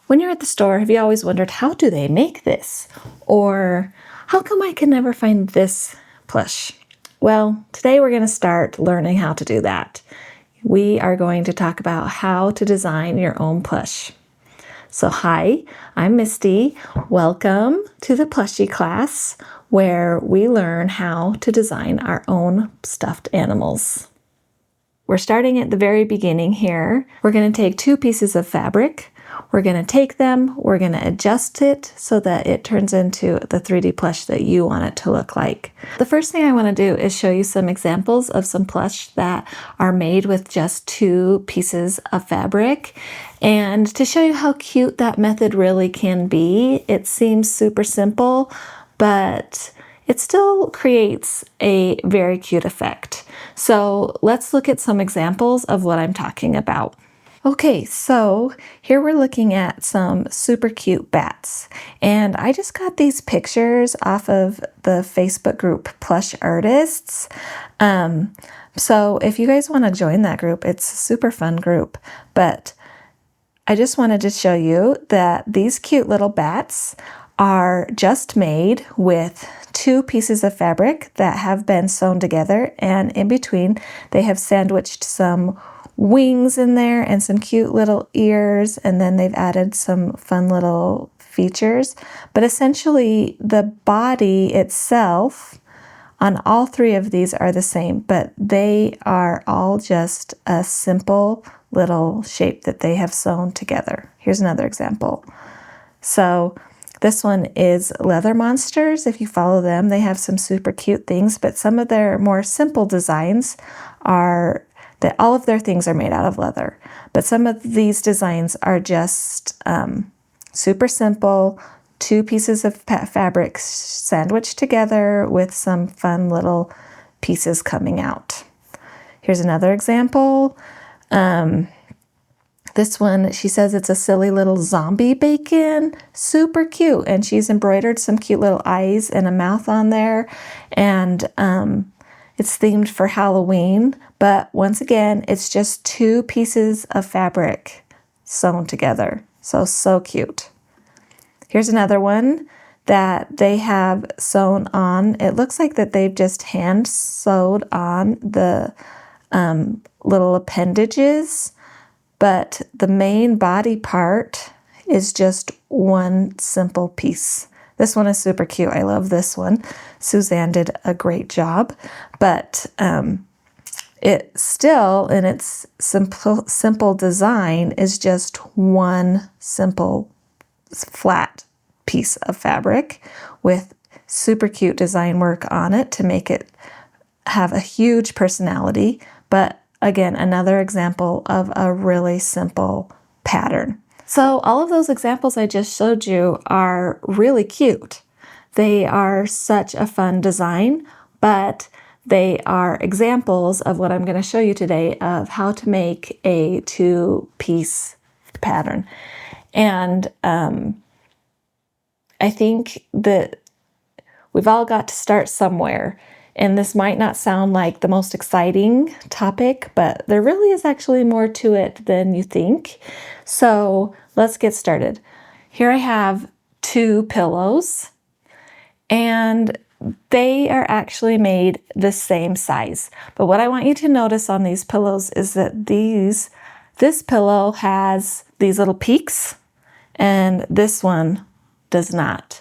When you're at the store, have you always wondered, how do they make this? Or how come I can never find this plush? Well, today we're going to start learning how to do that. We are going to talk about how to design your own plush. So hi, I'm Misty. Welcome to the plushie class where we learn how to design our own stuffed animals. We're starting at the very beginning here. We're going to take 2 pieces of fabric. We're going to take them, we're going to adjust it so that it turns into the 3D plush that you want it to look like. The first thing I want to do is show you some examples of some plush that are made with just 2 pieces of fabric. And to show you how cute that method really can be, it seems super simple, but it still creates a very cute effect. So let's look at some examples of what I'm talking about. Okay, so here we're looking at some super cute bats, and I just got these pictures off of the Facebook group Plush Artists. So if you guys want to join that group, it's a super fun group, but I just wanted to show you that these cute little bats are just made with 2 pieces of fabric that have been sewn together, and in between they have sandwiched some wings in there and some cute little ears, and then they've added some fun little features. But essentially the body itself on all 3 of these are the same, but they are all just a simple little shape that they have sewn together. Here's another example. So this one is Leather Monsters. If you follow them, they have some super cute things, but some of their more simple designs are that all of their things are made out of leather. But some of these designs are just super simple, 2 pieces of fabric sandwiched together with some fun little pieces coming out. Here's another example. This one, she says it's a silly little zombie bacon, super cute. And she's embroidered some cute little eyes and a mouth on there. And it's themed for Halloween, but once again, it's just 2 pieces of fabric sewn together. So cute. Here's another one that they have sewn on. It looks like that they've just hand sewed on the little appendages, but the main body part is just one simple piece. This one is super cute. I love this one. Suzanne did a great job, but it still, in its simple design, is just one simple flat piece of fabric with super cute design work on it to make it have a huge personality. But again, another example of a really simple pattern. So all of those examples I just showed you are really cute. They are such a fun design, but they are examples of what I'm going to show you today of how to make a 2-piece pattern. And I think that we've all got to start somewhere. And this might not sound like the most exciting topic, but there really is actually more to it than you think. So let's get started. Here I have 2 pillows, and they are actually made the same size. But what I want you to notice on these pillows is that this pillow has these little peaks, and this one does not.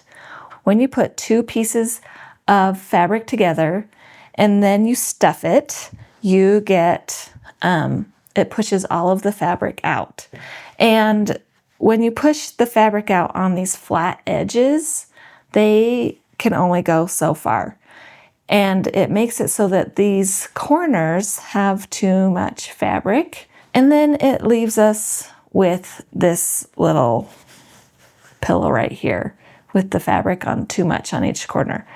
When you put 2 pieces of fabric together and then you stuff it, you get, it pushes all of the fabric out. And when you push the fabric out on these flat edges, they can only go so far. And it makes it so that these corners have too much fabric. And then it leaves us with this little pillow right here with the fabric on too much on each corner.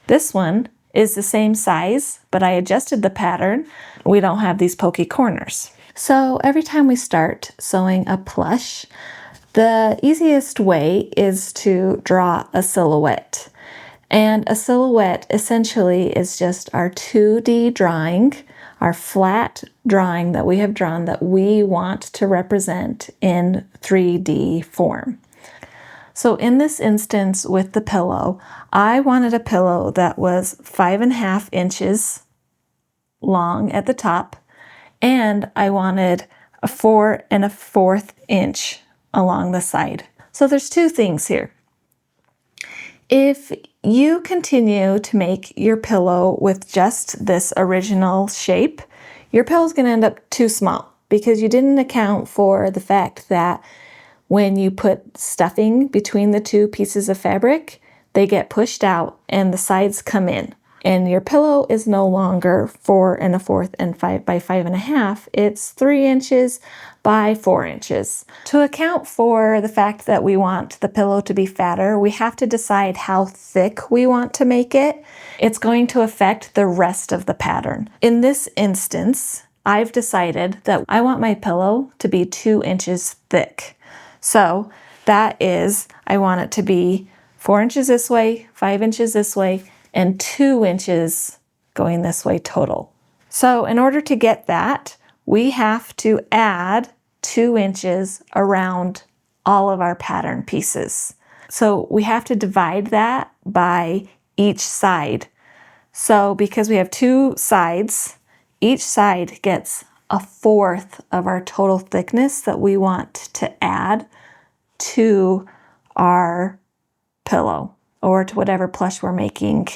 This one is the same size, but I adjusted the pattern. We don't have these pokey corners. So every time we start sewing a plush, the easiest way is to draw a silhouette. And a silhouette essentially is just our 2D drawing, our flat drawing that we have drawn that we want to represent in 3D form. So in this instance with the pillow, I wanted a pillow that was 5.5 inches long at the top, and I wanted a 4 1/4 inch along the side. So there's two things here. If you continue to make your pillow with just this original shape, your pillow is going to end up too small because you didn't account for the fact that when you put stuffing between the two pieces of fabric, they get pushed out and the sides come in. And your pillow is no longer 4 1/4 and 5 by 5.5. It's 3 inches by 4 inches. To account for the fact that we want the pillow to be fatter, we have to decide how thick we want to make it. It's going to affect the rest of the pattern. In this instance, I've decided that I want my pillow to be 2 inches thick. So that is, I want it to be 4 inches this way, 5 inches this way, and 2 inches going this way total. So in order to get that, we have to add 2 inches around all of our pattern pieces. So we have to divide that by each side. So because we have 2 sides, each side gets 1/4 of our total thickness that we want to add to our pillow or to whatever plush we're making.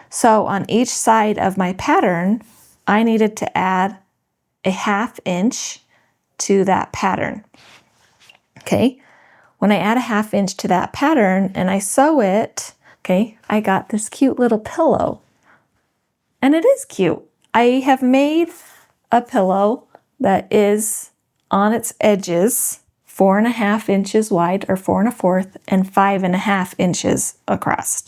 So on each side of my pattern, I needed to add a 1/2 inch to that pattern. Okay, when I add a 1/2 inch to that pattern and I sew it, okay, I got this cute little pillow. And it is cute. I have made a pillow that is on its edges 4.5 inches wide, or 4 1/4, and 5.5 inches across.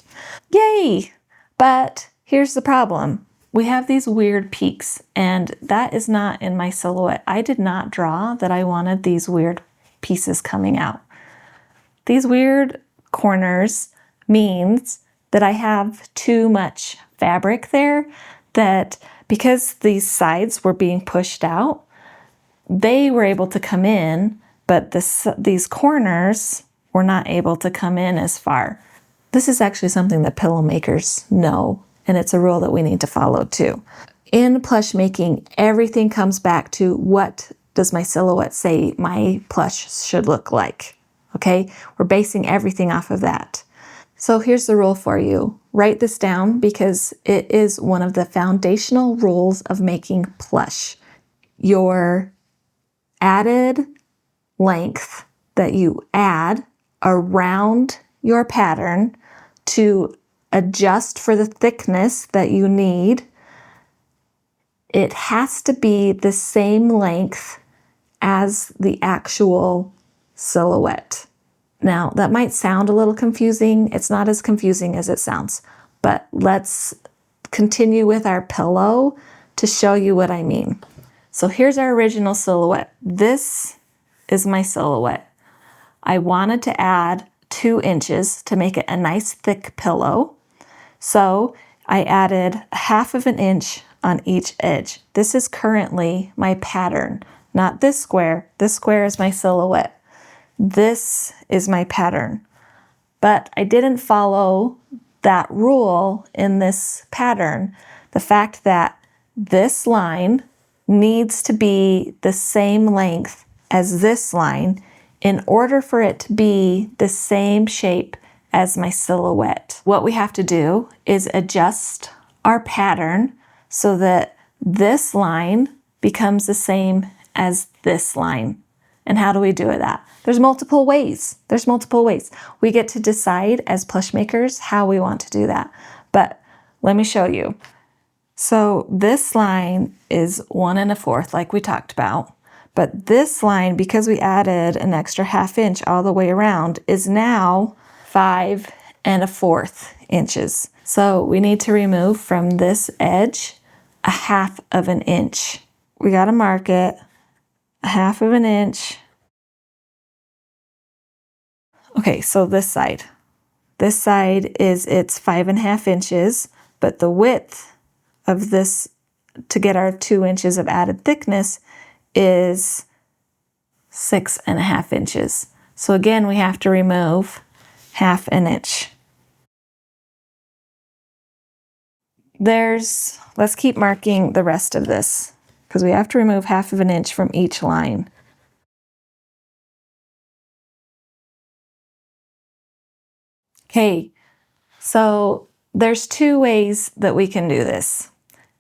Yay! But here's the problem. We have these weird peaks, and that is not in my silhouette. I did not draw that I wanted these weird pieces coming out. These weird corners means that I have too much fabric there, that because these sides were being pushed out, they were able to come in, but these corners were not able to come in as far. This is actually something that pillow makers know, and it's a rule that we need to follow too. In plush making, everything comes back to what does my silhouette say my plush should look like, okay? We're basing everything off of that. So here's the rule for you. Write this down because it is one of the foundational rules of making plush. Your added length that you add around your pattern to adjust for the thickness that you need, it has to be the same length as the actual silhouette. Now, that might sound a little confusing. It's not as confusing as it sounds, but let's continue with our pillow to show you what I mean. So here's our original silhouette. This is my silhouette. I wanted to add 2 inches to make it a nice thick pillow. So I added 1/2 inch on each edge. This is currently my pattern, not this square. This square is my silhouette. This is my pattern. But I didn't follow that rule in this pattern. The fact that this line needs to be the same length as this line in order for it to be the same shape as my silhouette. What we have to do is adjust our pattern so that this line becomes the same as this line. And how do we do that? There's multiple ways. We get to decide as plush makers how we want to do that. But let me show you. So this line is 1 1/4, like we talked about. But this line, because we added an extra 1/2 inch all the way around, is now 5 1/4 inches. So we need to remove from this edge a 1/2 inch. We got to mark it 1/2 inch. Okay, so this side. This side is its 5 1/2 inches, but the width of this to get our 2 inches of added thickness is 6.5 inches. So again, we have to remove 1/2 inch. Let's keep marking the rest of this because we have to remove 1/2 inch from each line. Okay, so there's 2 ways that we can do this.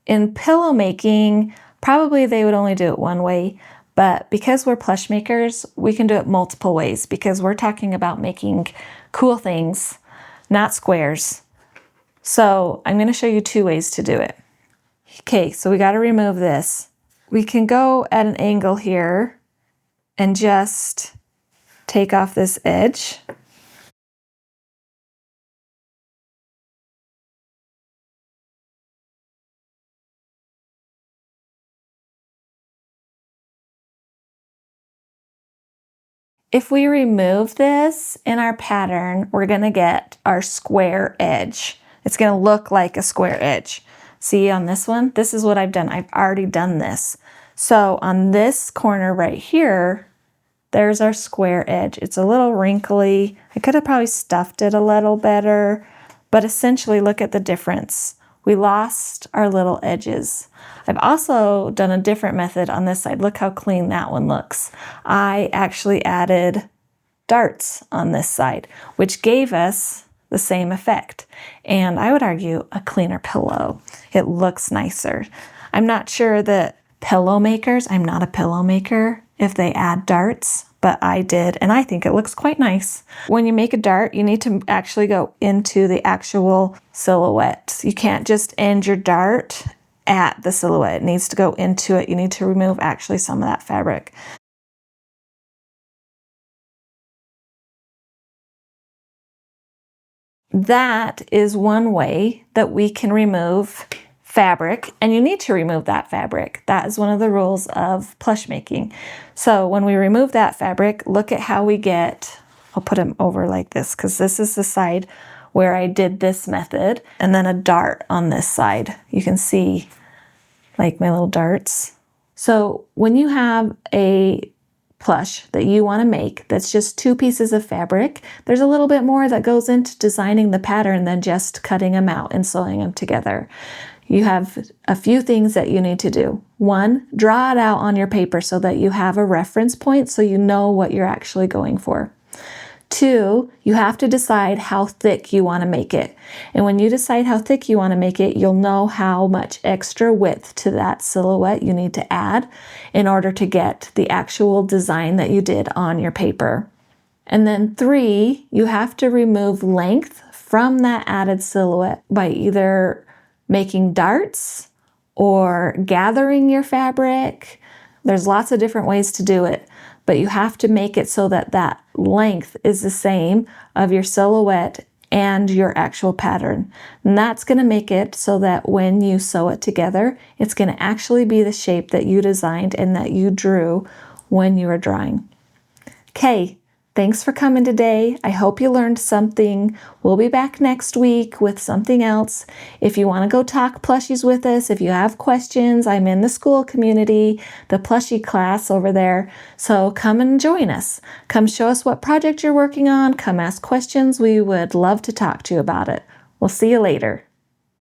In pillow making, probably they would only do it one way, but because we're plush makers, we can do it multiple ways because we're talking about making cool things, not squares. So I'm going to show you 2 ways to do it. Okay, so we got to remove this. We can go at an angle here and just take off this edge. If we remove this in our pattern, we're going to get our square edge. It's going to look like a square edge. See on this one? This is what I've done. I've already done this. So on this corner right here, there's our square edge. It's a little wrinkly. I could have probably stuffed it a little better, but essentially look at the difference. We lost our little edges. I've also done a different method on this side. Look how clean that one looks. I actually added darts on this side, which gave us the same effect. And I would argue a cleaner pillow. It looks nicer. I'm not sure that pillow makers, I'm not a pillow maker, if they add darts, but I did, and I think it looks quite nice. When you make a dart, you need to actually go into the actual silhouette. You can't just end your dart at the silhouette. It needs to go into it. You need to remove actually some of that fabric. That is one way that we can remove fabric, and you need to remove that fabric. That is one of the rules of plush making. So when we remove that fabric, look at how we get, I'll put them over like this because this is the side where I did this method, and then a dart on this side. You can see like my little darts. So when you have a plush that you want to make that's just 2 pieces of fabric, there's a little bit more that goes into designing the pattern than just cutting them out and sewing them together. You have a few things that you need to do. 1, draw it out on your paper so that you have a reference point so you know what you're actually going for. 2, you have to decide how thick you want to make it. And when you decide how thick you want to make it, you'll know how much extra width to that silhouette you need to add in order to get the actual design that you did on your paper. And then 3, you have to remove length from that added silhouette by either making darts or gathering your fabric. There's lots of different ways to do it, but you have to make it so that that length is the same of your silhouette and your actual pattern. And that's going to make it so that when you sew it together, it's going to actually be the shape that you designed and that you drew when you were drawing. Okay. Thanks for coming today. I hope you learned something. We'll be back next week with something else. If you want to go talk plushies with us, if you have questions, I'm in the school community, the plushie class over there. So come and join us. Come show us what project you're working on. Come ask questions. We would love to talk to you about it. We'll see you later.